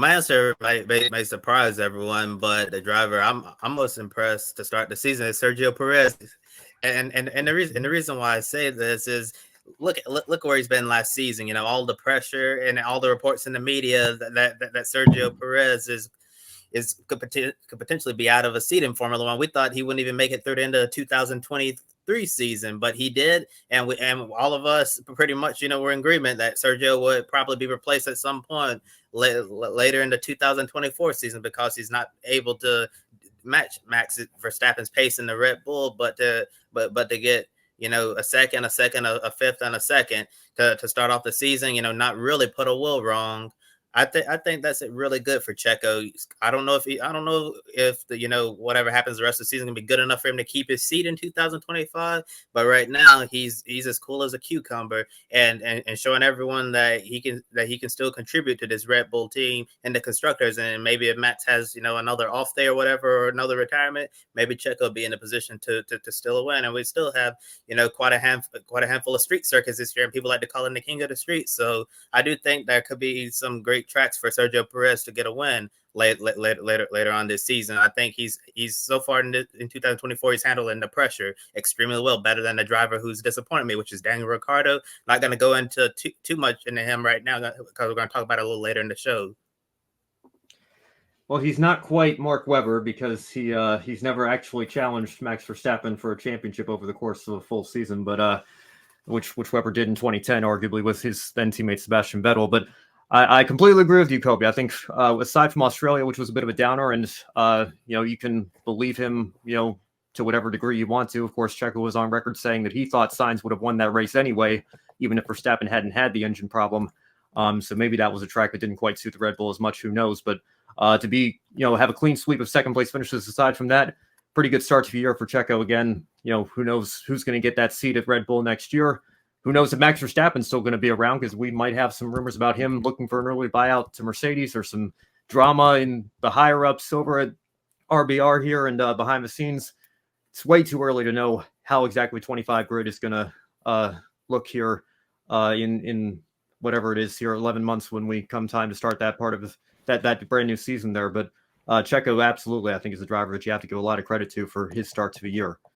My answer may surprise everyone, but the driver I'm most impressed to start the season is Sergio Perez, and the reason why I say this is look where he's been last season. You know, all the pressure and all the reports in the media that Sergio Perez could potentially be out of a seat in Formula One. We thought he wouldn't even make it through the end of the 2023 season, but he did, and all of us pretty much, were in agreement that Sergio would probably be replaced at some point later in the 2024 season because he's not able to match Max Verstappen's pace in the Red Bull, but to get a fifth, and a second to start off the season, not really put a wheel wrong. I think that's really good for Checo. I don't know if the whatever happens the rest of the season can be good enough for him to keep his seat in 2025. But right now he's as cool as a cucumber, and showing everyone that he can still contribute to this Red Bull team and the constructors. And maybe if Max has another off day or whatever, or another retirement, maybe Checo will be in a position to still win. And we still have quite a handful of street circuits this year, and people like to call him the king of the streets. So I do think there could be some great tracks for Sergio Perez to get a win later on this season. I think he's so far in 2024, he's handling the pressure extremely well, better than the driver who's disappointed me, which is Daniel Ricciardo. Not going to go into too much into him right now because we're going to talk about it a little later in the show. Well, he's not quite Mark Webber because he's never actually challenged Max Verstappen for a championship over the course of a full season, but which Webber did in 2010, arguably with his then teammate Sebastian Vettel. But I completely agree with you, Kobe. I think aside from Australia, which was a bit of a downer, and you can believe him, to whatever degree you want to. Of course, Checo was on record saying that he thought Sainz would have won that race anyway, even if Verstappen hadn't had the engine problem. So maybe that was a track that didn't quite suit the Red Bull as much. Who knows? But to be, have a clean sweep of second place finishes aside from that, pretty good start to the year for Checo again. Who knows who's going to get that seat at Red Bull next year? Who knows if Max Verstappen's still going to be around, because we might have some rumors about him looking for an early buyout to Mercedes, or some drama in the higher-ups over at RBR here and behind the scenes. It's way too early to know how exactly 25 grid is going to look here in whatever it is here, 11 months when we come time to start that part of that brand new season there. But Checo absolutely, I think, is a driver that you have to give a lot of credit to for his start to the year.